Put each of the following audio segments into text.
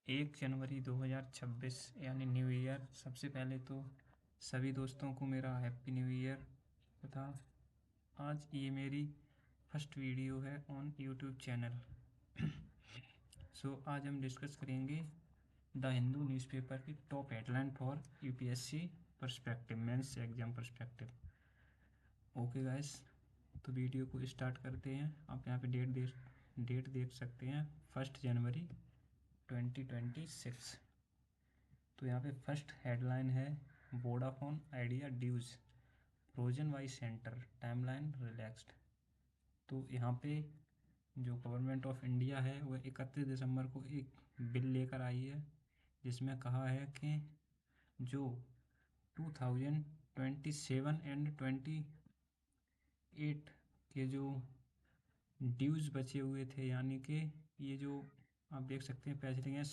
1 जनवरी 2026 यानी new year. सबसे पहले तो सभी दोस्तों को मेरा हैप्पी न्यू ईयर तथा आज ये मेरी फर्स्ट वीडियो है ऑन यूट्यूब चैनल। आज हम डिस्कस करेंगे द हिंदू न्यूज़पेपर की top headline for UPSC perspective, mains exam perspective. Okay guys, तो वीडियो को स्टार्ट करते हैं। आप यहाँ पे डेट देख सकते हैं 1 जनवरी 2026। तो यहाँ पे फर्स्ट हेडलाइन है Vodafone Idea dues frozen by centre, timeline relaxed. तो यहाँ पे जो गवर्नमेंट ऑफ इंडिया है वह 31 दिसंबर को एक बिल लेकर आई है जिसमें कहा है कि जो 2027 एंड 28 के जो ड्यूज बचे हुए थे, यानी कि ये जो आप देख सकते हैं पैसिंग है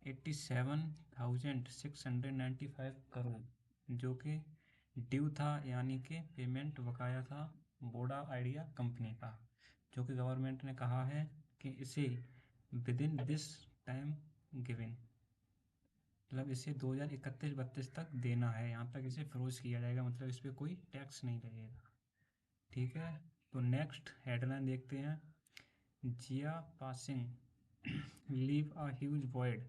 87,695 करोड़, जो कि ड्यू था, यानी कि पेमेंट बकाया था वोडा आइडिया कंपनी का, जो कि गवर्नमेंट ने कहा है कि इसे with in this time given, मतलब इसे 2031-32 तक देना है। यहाँ तक इसे फ्रोज किया जाएगा, मतलब इस पर कोई टैक्स नहीं लगेगा। ठीक है, तो नेक्स्ट हेडलाइन देखते हैं। Zia passing leave a huge void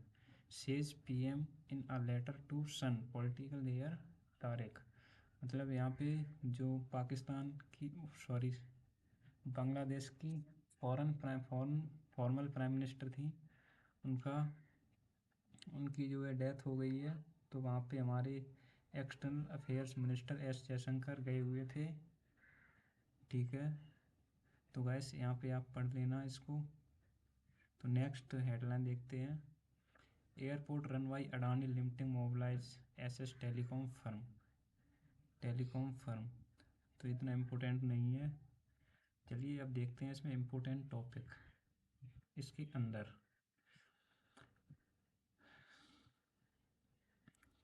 says PM in a letter to son political लेयर तारिक। मतलब यहाँ पे जो पाकिस्तान की बांग्लादेश की फॉर्मल प्राइम मिनिस्टर थी, उनका उनकी जो है डेथ हो गई है। तो वहाँ पे हमारे external affairs minister S Jaishankar गए हुए थे। ठीक है, तो गैस यहाँ पे आप पढ़ लेना इसको। तो नेक्स्ट हेडलाइन देखते हैं। Airport run by Adani limited mobilise SS telecom firm. तो इतना इम्पोर्टेंट नहीं है। चलिए अब देखते हैं इसमें इम्पोर्टेंट टॉपिक इसके अंदर।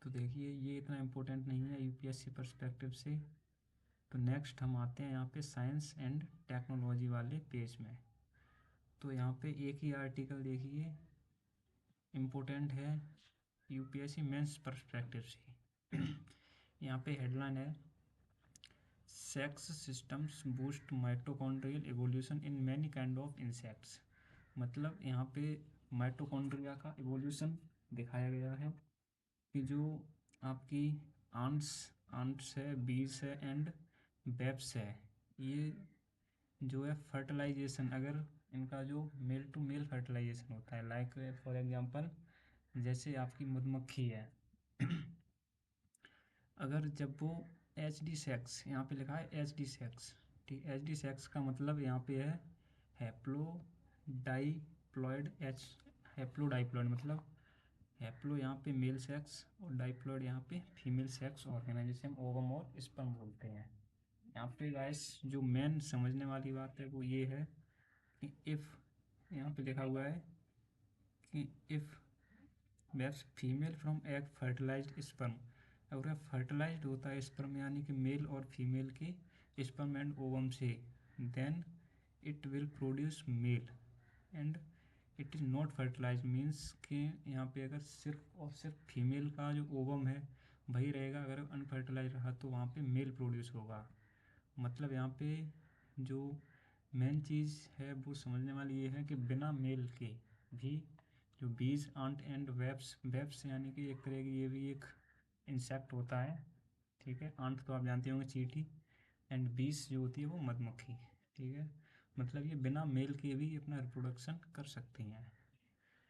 तो देखिए ये इतना इम्पोर्टेंट नहीं है यूपीएससी पर्सपेक्टिव से। तो नेक्स्ट हम आते हैं यहाँ पे साइंस एंड टेक्नोलॉजी वाले पेज में। तो यहाँ पे एक ही आर्टिकल देखिए, इम्पोर्टेंट है यूपीएससी मेंस पर्सपेक्टिव से। यहाँ पे हेडलाइन है sex systems boost mitochondrial evolution in many kind of insects. मतलब यहाँ पे माइटोकॉन्ड्रिया का एवोल्यूशन दिखाया गया है कि जो आपकी आंट्स आंट्स है, बीज है एंड वेब्स है, ये जो है फर्टिलाइजेशन, अगर इनका जो मेल टू मेल फर्टिलाइजेशन होता है, लाइक फॉर एग्जांपल जैसे आपकी मधुमक्खी है, अगर जब वो एच डी सेक्स, यहाँ पे लिखा है एच डी सेक्स, ठीक, एच डी सेक्स का मतलब यहाँ पे है हैप्लोडाइप्लॉइड एच, हैप्लोडाइप्लॉइड मतलब हैप्लो यहाँ पे मेल सेक्स और डाइप्लॉइड यहाँ पे फीमेल सेक्स ऑर्गन, जिसे हम ओवम और स्पर्म बोलते हैं। यहाँ पे गाइस जो मेन समझने वाली बात है वो ये है कि इफ़, यहाँ पे लिखा हुआ है कि if waves female from egg fertilised sperm, अगर फर्टिलाइज्ड होता है स्पर्म यानी कि मेल और फीमेल के स्पर्म एंड ओवम से, then it will produce male and it is not fertilise, means कि यहाँ पे अगर सिर्फ और सिर्फ फीमेल का जो ओवम है वही रहेगा, अगर अनफर्टिलाइज रहा तो वहाँ पे मेल प्रोड्यूस होगा। मतलब यहाँ पे जो मेन चीज़ है वो समझने वाली ये है कि बिना मेल के भी जो बीज आंट एंड वेब्स यानी कि एक तरह की ये भी एक इंसेक्ट होता है। ठीक है, आंट तो आप जानते होंगे चींटी, एंड बीज जो होती है वो मधुमक्खी। ठीक है, मतलब ये बिना मेल के भी अपना रिप्रोडक्शन कर सकती हैं।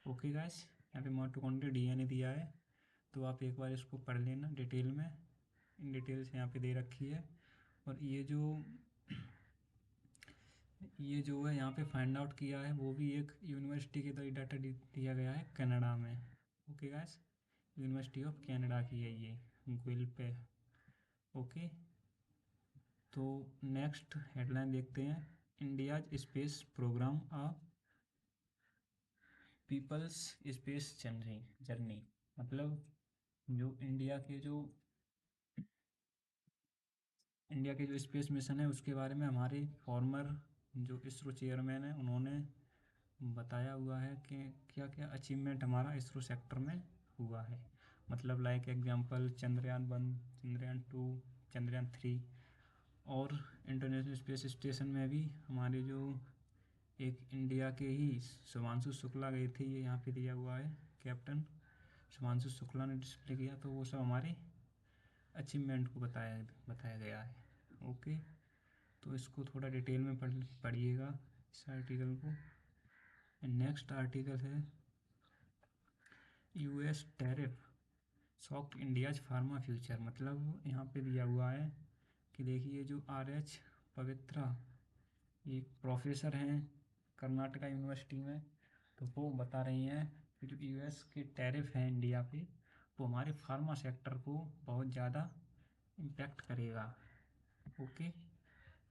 ओके गाइस, यहाँ पे माइटोकॉन्ड्रिया डीएनए दिया है, तो आप एक बार इसको पढ़ लेना डिटेल में, इन डिटेल्स यहाँ पे दे रखी है। और ये जो है यहाँ पे फाइंड आउट किया है वो भी एक यूनिवर्सिटी के द्वारा डाटा दिया गया है कनाडा में। Okay guys, university of Canada की है ये, गूगल पे। ओके, तो नेक्स्ट हेडलाइन देखते हैं। India's space programme a people's space journey. मतलब जो इंडिया के जो स्पेस मिशन है उसके बारे में हमारे फॉर्मर जो इसरो चेयरमैन है उन्होंने बताया हुआ है कि क्या क्या अचीवमेंट हमारा इसरो सेक्टर में हुआ है। मतलब लाइक एग्जांपल चंद्रयान 1, चंद्रयान 2, चंद्रयान 3 और इंटरनेशनल स्पेस स्टेशन में भी हमारे जो एक इंडिया के ही शुभांशु शुक्ला गए थे, ये यहाँ पे दिया हुआ है, कैप्टन शुभांशु शुक्ला ने डिस्प्ले किया। तो वो सब हमारे अचीवमेंट को बताया गया है। ओके, तो इसको थोड़ा डिटेल में पढ़िएगा इस आर्टिकल को। नेक्स्ट आर्टिकल है US tariff shock India's pharma future. मतलब यहाँ पे दिया हुआ है कि देखिए जो RH पवित्रा एक प्रोफेसर हैं कर्नाटका यूनिवर्सिटी में, तो वो बता रही हैं कि जो यूएस के टैरिफ हैं इंडिया पे, वो हमारे फार्मा सेक्टर को बहुत ज़्यादा इम्पैक्ट करेगा। ओके,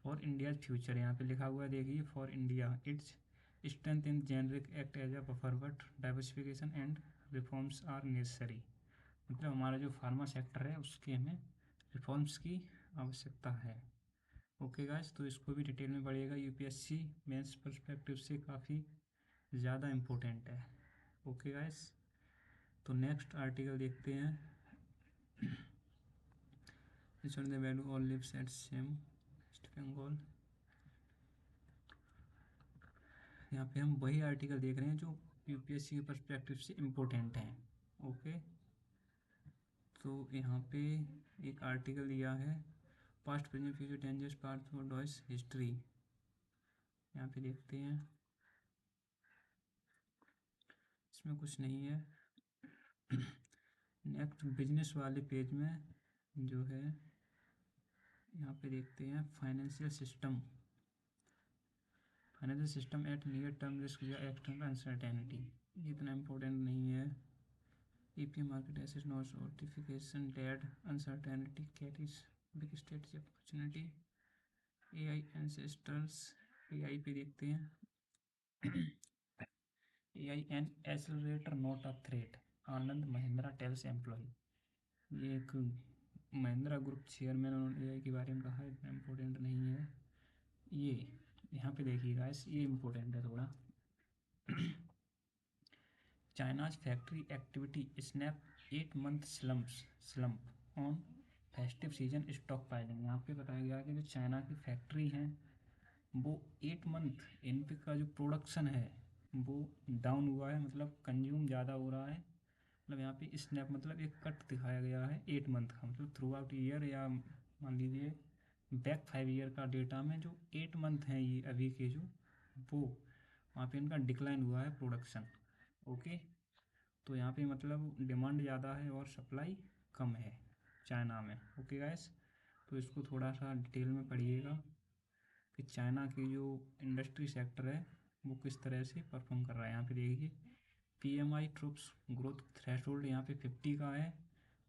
फॉर इंडिया फ्यूचर यहाँ पे लिखा हुआ है, देखिए for India it's strength in generic act as a buffer but diversification and reforms are necessary. मतलब हमारा जो फार्मा सेक्टर है उसके हमें रिफॉर्म्स की आवश्यकता है। ओके गाइस, तो इसको भी डिटेल में पढ़िएगा, यूपीएससी मेंस पर्सपेक्टिव से काफ़ी ज़्यादा इम्पोर्टेंट है। ओके गाइस, तो नेक्स्ट आर्टिकल देखते हैं। The value all lives at same West Bengal. यहाँ पे हम वही आर्टिकल देख रहे हैं जो यूपीएससी के पर्सपेक्टिव से इम्पोर्टेंट हैं। ओके, तो यहाँ पे एक आर्टिकल दिया है past present future dangers part for डॉइस हिस्ट्री। यहाँ पे देखते हैं, इसमें कुछ नहीं है। नेक्स्ट बिजनेस वाले पेज में जो है यहाँ पे देखते हैं financial system at near term risk या एक्सटर्नल अनसर्टेनिटी। ये इतना इम्पोर्टेंट नहीं है। EPM market asset notification dead uncertainty carries big strategy opportunity. AI ancestors, AI पे देखते हैं। AI an accelerator not a threat, Anand Mahindra tells employ. ये एक महिंद्रा ग्रुप चेयरमैन, उन्होंने एआई के बारे में कहा, इतना इम्पोर्टेंट नहीं है ये। यहाँ पे देखिएगा, ये इम्पोर्टेंट है थोड़ा। China's factory activity snap 8 month slump on festive season stock piling. यहाँ पे बताया गया कि जो चाइना की फैक्ट्री हैं वो 8 month इन पे का जो प्रोडक्शन है वो डाउन हुआ है, मतलब कंज्यूम ज़्यादा हो रहा है। मतलब यहाँ पे स्नैप मतलब एक कट दिखाया गया है 8 month का, मतलब थ्रू आउट ईयर या मान लीजिए बैक 5 year का डेटा में जो 8 month हैं ये अभी के जो, वो वहाँ पे इनका डिक्लाइन हुआ है प्रोडक्शन। ओके, तो यहाँ पे मतलब डिमांड ज़्यादा है और सप्लाई कम है चाइना में। ओके गाइस, तो इसको थोड़ा सा डिटेल में पढ़िएगा कि चाइना की जो इंडस्ट्री सेक्टर है वो किस तरह से परफॉर्म कर रहा है। यहाँ पे देखिए PMI ट्रूप्स ग्रोथ थ्रेशोल्ड यहाँ पे 50 का है,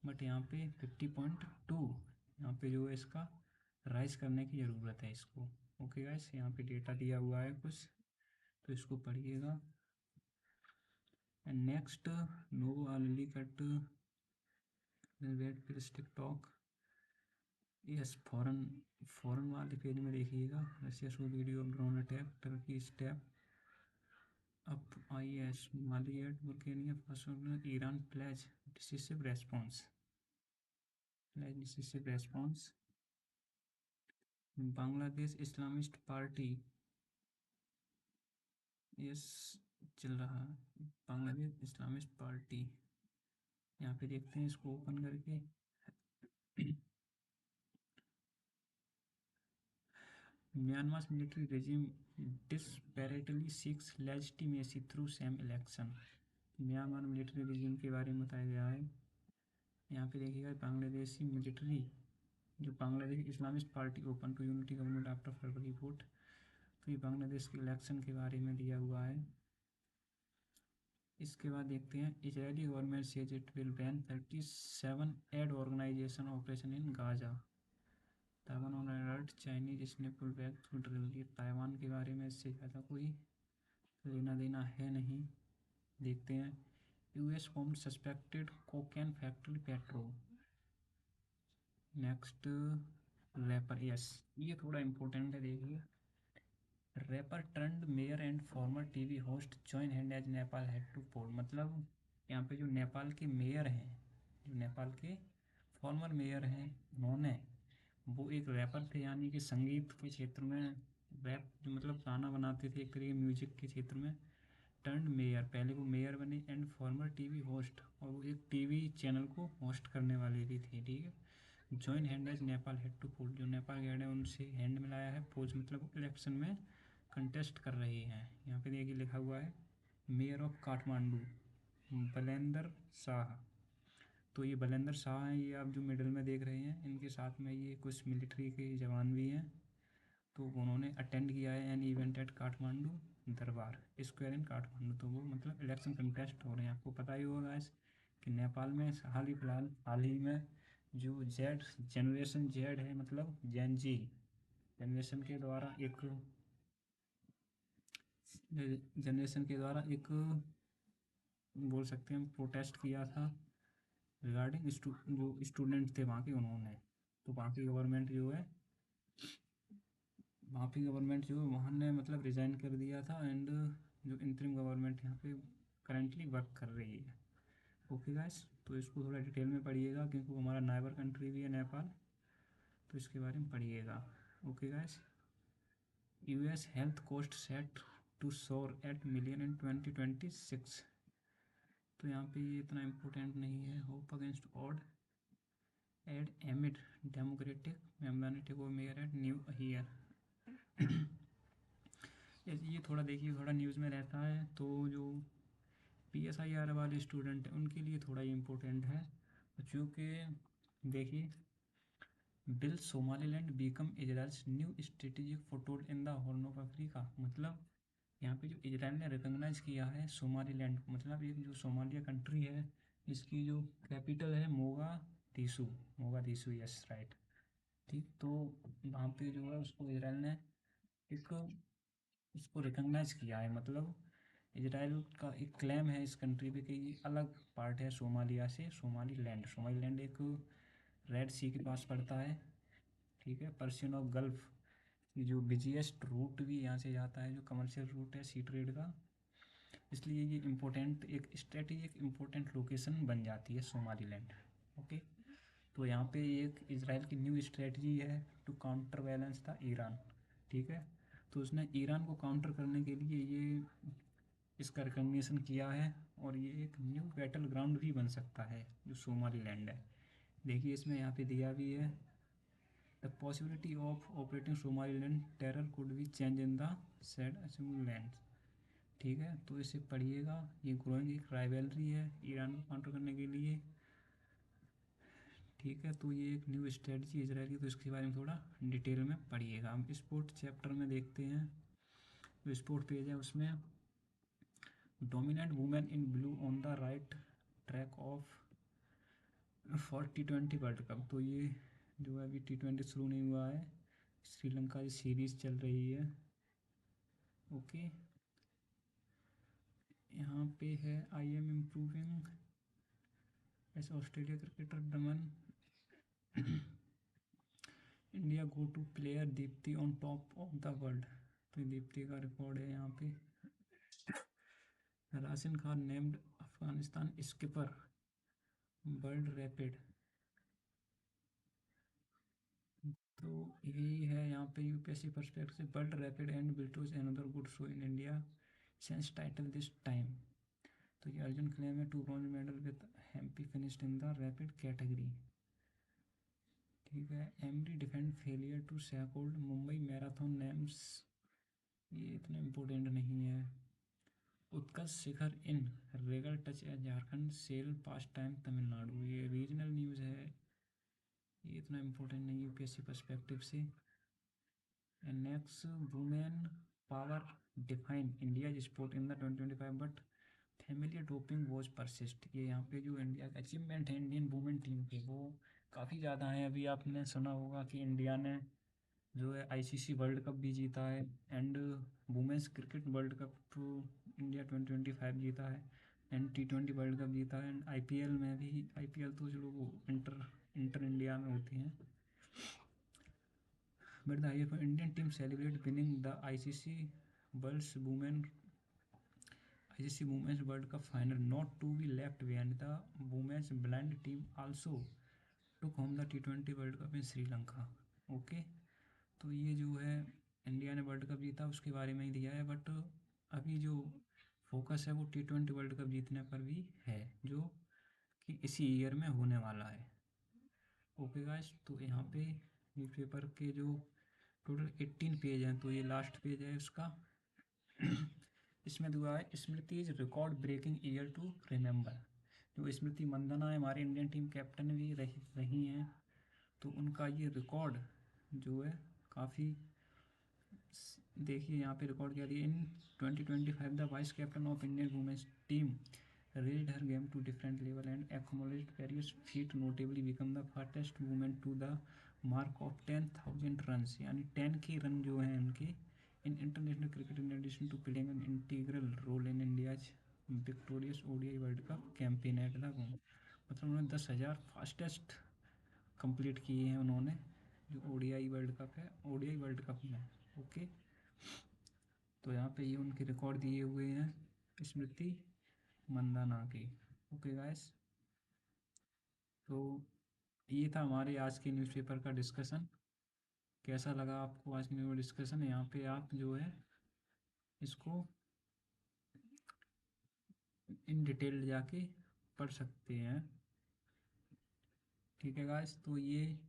बट यहाँ पे 50.2 यहाँ पे जो है इसका राइज करने की ज़रूरत है इसको। ओके गाइस, यहाँ पे डेटा दिया हुआ है कुछ, तो इसको पढ़िएगा। एंड नेक्स्ट नोवो early cut wait stick talk. Yes, foreign वाले पेज में देखिएगा, Russia show video drone attack, Turkey step up IS Mali at Bulgaria Faso, Iran pledges decisive response. Bangladesh Islamist party, yes चल रहा है बांग्लादेश इस्लामिस्ट पार्टी। यहाँ पे देखते हैं इसको ओपन करके। Myanmar military regime desperately seeks legitimacy through sham election. Myanmar military regime के बारे में बताया गया है। यहाँ पे देखिएगा बांग्लादेशी मिलिट्री जो Bangladesh Islamist party open to unity government after February vote. तो ये बांग्लादेश के इलेक्शन के बारे में दिया हुआ है। इसके बाद देखते हैं Israeli government says it will ban 37 aid organisation operation in Gaza. Taiwan on alert, Chinese snake pull back through drill. ये ताइवान के बारे में इससे ज़्यादा कोई लेना देना है नहीं। देखते हैं US bombed suspected cocaine factory Petro. Next rapper, yes ये थोड़ा इम्पोर्टेंट है, देखिए rapper turned mayor and former TV host join hand as Nepal head to poll. मतलब यहाँ पे जो नेपाल के मेयर हैं, जो नेपाल के फॉर्मर मेयर हैं, उन्होंने, वो एक रैपर थे, यानी कि संगीत के क्षेत्र में रैप, जो मतलब गाना बनाते थे एक तरीके म्यूजिक के क्षेत्र में। टर्न्ड मेयर, पहले वो मेयर बने, एंड फॉर्मर टीवी होस्ट, और वो एक टीवी चैनल को होस्ट करने वाले भी थे, ठीक है। Join hand as Nepal head to poll, जो नेपाल गैड है उनसे हैंड मिलाया है, पोल्स मतलब इलेक्शन में कंटेस्ट कर रहे हैं। यहाँ पे देखिए लिखा हुआ है मेयर ऑफ काठमांडू बलेंदर शाह। तो ये बलेंदर शाह हैं, ये आप जो मिडिल में देख रहे हैं, इनके साथ में ये कुछ मिलिट्री के जवान भी हैं। तो उन्होंने अटेंड किया है एन इवेंट एट काठमांडू दरबार स्क्वायर इन काठमांडू। तो वो मतलब इलेक्शन कंटेस्ट हो रहे हैं। आपको पता ही होगा इस कि नेपाल में हाल ही में जो जेड जनरेशन जेड है, मतलब जेन जी जनरेशन के द्वारा एक बोल सकते हैं प्रोटेस्ट किया था रिगार्डिंग जो स्टूडेंट थे वहाँ के, उन्होंने। तो वहाँ की गवर्नमेंट जो है वहाँ ने मतलब रिज़ाइन कर दिया था, एंड जो इंटरिम गवर्नमेंट यहाँ पे करेंटली वर्क कर रही है। ओके गाइस, तो इसको थोड़ा डिटेल में पढ़िएगा क्योंकि वो हमारा नाइबर कंट्री भी है नेपाल, तो इसके बारे में पढ़िएगा। Okay guys, US health cost set to soar at million in 2026। तो यहाँ पे ये इतना इम्पोर्टेंट नहीं है। Hope against odd ad amid democratic मेम्बर्निटी को मेयर एट न्यू ईयर। ये थोड़ा देखिए, थोड़ा न्यूज़ में रहता है, तो जो PSIR वाले स्टूडेंट हैं उनके लिए थोड़ा इम्पोर्टेंट है, क्योंकि देखिए will Somaliland become Israel's new strategic foothold in the horn of Africa. मतलब यहाँ पे जो इजराइल ने रिकॉग्नाइज किया है सोमालीलैंड को, मतलब एक जो सोमालिया कंट्री है, इसकी जो कैपिटल है मोगादिशु, यस राइट, ठीक। तो वहाँ पे जो है उसको इजराइल ने एक उसको रिकॉग्नाइज किया है। मतलब इजराइल का एक क्लेम है इस कंट्री पे कि ये अलग पार्ट है सोमालिया से। सोमालीलैंड एक रेड सी के पास पड़ता है, ठीक है। पर्शियन ऑफ गल्फ की जो बिजिएस्ट रूट भी यहाँ से जाता है, जो कमर्शियल रूट है सी ट्रेड का, इसलिए ये इम्पोर्टेंट एक स्ट्रेटेजिक इम्पोर्टेंट लोकेशन बन जाती है सोमालीलैंड। ओके, तो यहाँ पे एक इजराइल की न्यू स्ट्रेटजी है टू काउंटर बैलेंस था ईरान, ठीक है। तो उसने ईरान को काउंटर करने के लिए ये इसका रिकॉग्निशन किया है, और ये एक न्यू बैटल ग्राउंड भी बन सकता है जो सोमालीलैंड है। देखिए इसमें यहाँ पे दिया भी है the possibility of operating Somaliland terror could be change in the said assemble land, ठीक है। तो इसे पढ़िएगा, ये ग्रोइंग एक राइवलरी है ईरान को काउंटर करने के लिए, ठीक है। तो ये एक न्यू स्ट्रेटजी इजराइल की, तो इसके बारे में थोड़ा डिटेल में पढ़िएगा। हम स्पोर्ट चैप्टर में देखते हैं, जो स्पोर्ट पेज है उसमें dominant women in blue on the right track of for T20 world cup. तो ये जो है अभी T20 शुरू नहीं हुआ है, श्रीलंका की सीरीज़ चल रही है। ओके, यहाँ पे है I am improving as Australia cricketer दमन India go to player Deepti on top of the world. तो दीप्ति का रिकॉर्ड है यहाँ पे। Rashid Khan named Afghanistan skipper world rapid. तो यही है यहाँ पे यूपीएससी पर्सपेक्टिव से world rapid and blitz another good show in India since title this time. तो ये अर्जुन क्लेम है 2 bronze medal with MP finished in the rapid category, ठीक है। एमडी डिफेंड फेलियर टू सैकहोल्ड मुंबई मैराथन नेम्स, ये इतना important नहीं है। Utkarsh Shikhar in regal touch at Jharkhand sail past time Tamil Nadu, ये रीजनल न्यूज़ है, ये इतना इम्पोर्टेंट नहीं यूपीएससी पर्सपेक्टिव से। And next, women power define India sport in the 2025 but familiar doping was persist. ये यहाँ पे जो इंडिया का अचीवमेंट है इंडियन वुमेन टीम के, वो काफ़ी ज़्यादा है। अभी आपने सुना होगा कि इंडिया ने जो है आईसीसी वर्ल्ड कप भी जीता है, and women's cricket world cup India 2025 जीता है, एंड T20 वर्ल्ड कप जीता है, एंड आईपीएल में भी, आईपीएल तो जो वो इंटर इंडिया में होती हैं, But the IFF Indian team celebrate winning the World's Women ICC Women's World Cup final, not to be left behind. The women's blind team also took home the T20 World Cup in Sri Lanka. Okay, तो ये जो है India ने world cup जीता उसके बारे में ही दिया है, बट अभी जो फोकस है वो T20 वर्ल्ड कप जीतने पर भी है, जो कि इसी ईयर में होने वाला है. ओके गाइस, तो यहाँ पे न्यूज़पेपर के जो टोटल 18 पेज हैं, तो ये लास्ट पेज है उसका. इसमें दुआ है Smriti is record breaking year to remember. जो स्मृति मंदाना है हमारी इंडियन टीम कैप्टन भी रही हैं, तो उनका ये रिकॉर्ड जो है काफ़ी, देखिए यहाँ पे रिकॉर्ड क्या दिया. In 2025 the vice captain of Indian women's team raised her game to different level and accomplished various feat, notably become the fastest woman to the mark of 10,000 runs. यानी 10 की रन जो हैं उनके in international cricket in addition to playing an integral role in India's victorious ODI world cup campaign at the home. मतलब उन्होंने 10,000 fastest complete किए हैं उन्होंने जो ODI वर्ल्ड कप है, ODI वर्ल्ड कप में. ओके, तो यहाँ पे ये उनके रिकॉर्ड दिए हुए हैं स्मृति मंदाना की. ओके गाइस, तो ये था हमारे आज के न्यूज़पेपर का डिस्कशन. कैसा लगा आपको आज की न्यूज़पेपर डिस्कशन? यहाँ पे आप जो है इसको इन डिटेल जाके पढ़ सकते हैं. ठीक है गाइस, तो ये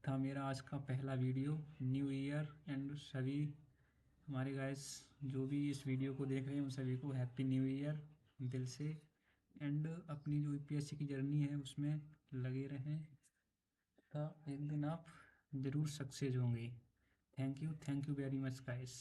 था मेरा आज का पहला वीडियो न्यू ईयर. एंड सभी हमारे गाइस जो भी इस वीडियो को देख रहे हैं उन सभी को हैप्पी न्यू ईयर दिल से. एंड अपनी जो UPSC की जर्नी है उसमें लगे रहें, तो एक दिन आप ज़रूर सक्सेस होंगे. Thank you very much guys.